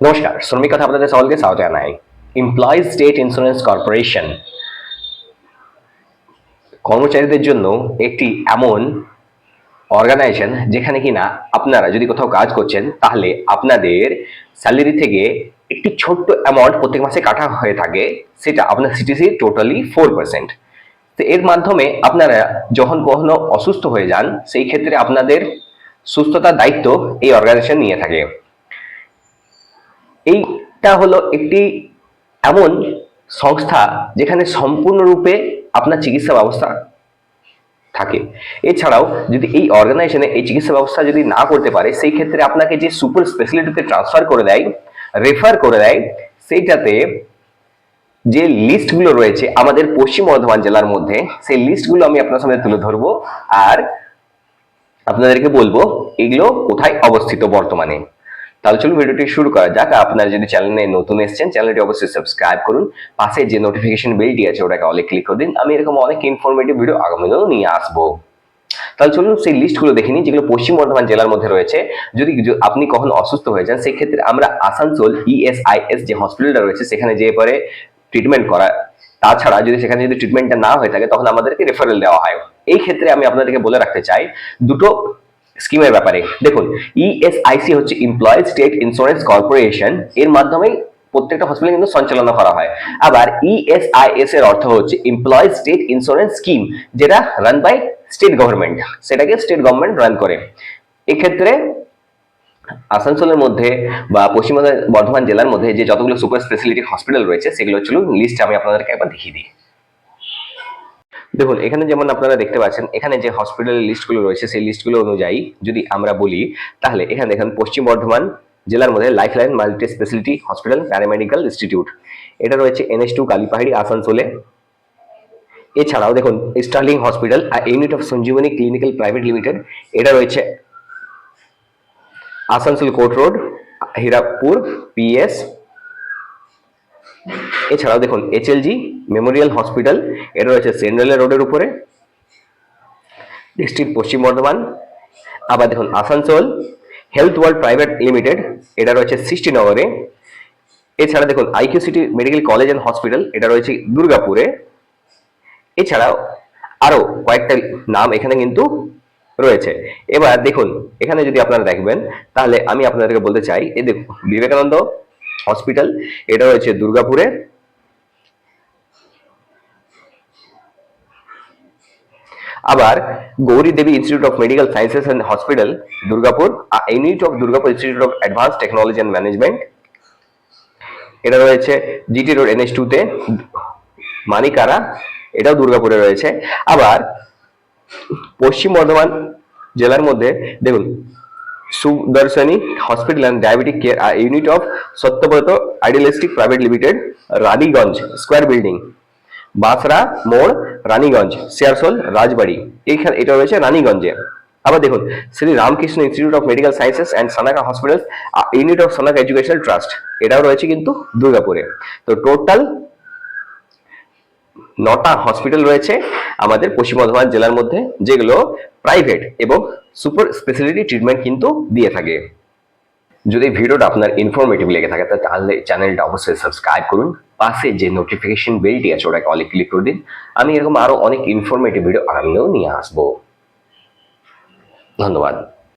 নমস্কার, শ্রমিক কথা আপনাদের সকলকে স্বাগত জানাই। এমপ্লয়িজ স্টেট ইন্স্যুরেন্স কর্পোরেশন কর্মচারীদের জন্য একটি এমন অর্গানাইজেশন যেখানে কিনা আপনারা যদি কোথাও কাজ করছেন তাহলে আপনাদের স্যালারি থেকে একটি ছোট্ট অ্যামাউন্ট প্রত্যেক মাসে কাটা হয়ে থাকে, সেটা আপনার সিটিসি টোটালি 4%। তো এর মাধ্যমে আপনারা যখন কখনো অসুস্থ হয়ে যান সেই ক্ষেত্রে আপনাদের সুস্থতার দায়িত্ব এই অর্গানাইজেশন নিয়ে থাকে। এইটা হলো একটি এমন সংস্থা যেখানে সম্পূর্ণরূপে আপনার চিকিৎসা ব্যবস্থা থাকে। এছাড়াও যদি এই অর্গানাইজেশনে এই চিকিৎসা ব্যবস্থা যদি না করতে পারে সেই ক্ষেত্রে আপনাকে যে সুপার স্পেশালিটিতে ট্রান্সফার করে দেয়, রেফার করে দেয়, সেইটাতে যে লিস্টগুলো রয়েছে আমাদের পশ্চিম বর্ধমান জেলার মধ্যে, সেই লিস্টগুলো আমি আপনার সামনে তুলে ধরবো আর আপনাদেরকে বলবো এগুলো কোথায় অবস্থিত বর্তমানে। তাহলে চলুন ভিডিওটি শুরু করা যাক। আপনারা যদি চ্যানেলে নতুন এসেছেন চ্যানেলটি অবশ্যই সাবস্ক্রাইব করুন, পাশে যে নোটিফিকেশন বেলটি আছে ওটাকে অলে ক্লিক করে দিন। আমি এরকম অনেক ইনফরমেটিভ ভিডিও আগামী দিনেও নিয়ে আসবো। তাহলে চলুন সেই লিস্টগুলো দেখে নিই যেগুলো পশ্চিম বর্ধমান জেলার মধ্যে রয়েছে। যদি আপনি কখনো অসুস্থ হয়ে যান সেই ক্ষেত্রে আমরা আসানসোল ইএসআইএস যে হসপিটালটা রয়েছে সেখানে যেয়ে পরে ট্রিটমেন্ট করা। তাছাড়া যদি সেখানে যদি ট্রিটমেন্টটা না হয়ে থাকে তখন আমাদেরকে রেফারেল দেওয়া হয়। এই ক্ষেত্রে আমি আপনাদেরকে বলে রাখতে চাই দুটো স্কিমের ব্যাপারে। দেখুন, ইএসআইসি হচ্ছে এমপ্লয়িজ স্টেট ইন্স্যুরেন্স কর্পোরেশন, এর মাধ্যমে প্রত্যেকটা হসপিটালে কিন্তু সঞ্চালনা করা হয়। আবার ইএসআইএস এর অর্থ হচ্ছে এমপ্লয়িজ স্টেট ইন্স্যুরেন্স স্কিম, যেটা রান বাই স্টেট গভর্নমেন্ট, সেটাকে স্টেট গভর্নমেন্ট রান করে। এক্ষেত্রে আসানসোলের মধ্যে বা পশ্চিম বর্ধমান জেলার মধ্যে যে যতগুলো সুপার স্পেশালিটি হসপিটাল রয়েছে সেগুলো ছিল লিস্ট, আমি আপনাদেরকে একবার দেখিয়ে দিই। দেখুন, এখানে যেমন আপনারা দেখতে পাচ্ছেন এখানে যে হসপিটালের লিস্টগুলো রয়েছে সেই লিস্টগুলো অনুযায়ী যদি আমরা বলি তাহলে এখানে দেখেন পশ্চিম বর্ধমান জেলার মধ্যে lifeline multi speciality hospital paramedical institute, এটা রয়েছে NH2 কালীপাহাড়ি আসানসোলে। এছাড়াও দেখুন sterling hospital unit of Sanjeevani clinical private limited, এটা রয়েছে Asansol court road Hirapur PS। এছাড়াও দেখুন HLG মেমোরিয়াল হসপিটাল, এটা রয়েছে সেন্ট্রাল রোডের উপরে, ডিস্ট্রিক্ট পশ্চিম বর্ধমান। আবার দেখুন Asansol health world private limited, এটা রয়েছে সৃষ্টিনগরে। এছাড়া দেখুন IQ city medical college and hospital, এটা রয়েছে দুর্গাপুরে। এছাড়াও আরো কয়েকটা নাম এখানে কিন্তু রয়েছে। এবার দেখুন এখানে যদি আপনারা দেখবেন তাহলে আমি আপনাদেরকে বলতে চাই, এই দেখুন বিবেকানন্দ হসপিটাল, এটা রয়েছে দুর্গাপুরে। আবার Gauri Devi institute of medical sciences and hospital Durgapur, unit of Durgapur institute of advance technology and management, এটা রয়েছে GT রোড NH2 তে মানিকারা, এটাও দুর্গাপুরে রয়েছে। আবার পশ্চিম বর্ধমান জেলার মধ্যে দেখুন Sudarshani hospital and diabetic care unit of Satyabrata idealistic private limited, Raniganj square building, Banshra মোড়, রানীগঞ্জ, শেয়ারসোল রাজবাড়ি, এইখানে এটা রয়েছে রানীগঞ্জে। আবার দেখুন Shri Ramakrishna institute of medical sciences and Shanaka hospital unit of Shanaka educational trust, এটাও রয়েছে কিন্তু দুর্গাপুরে। তো টোটাল 9টা হসপিটাল রয়েছে আমাদের পশ্চিম বর্ধমান জেলার মধ্যে, যেগুলো প্রাইভেট এবং সুপার স্পেশালিটি ট্রিটমেন্ট কিন্তু দিয়ে থাকে। যদি ভিডিওটা আপনার ইনফরমেটিভ লেগে থাকে তাহলে চ্যানেলটা অবশ্যই সাবস্ক্রাইব করুন, পাশে যে নোটিফিকেশন বেলটি আছে ওটাকে অলে ক্লিক করে দিন। আমি এরকম আরো অনেক ইনফরমেটিভ ভিডিও আগামীও নিয়ে আসবো। ধন্যবাদ।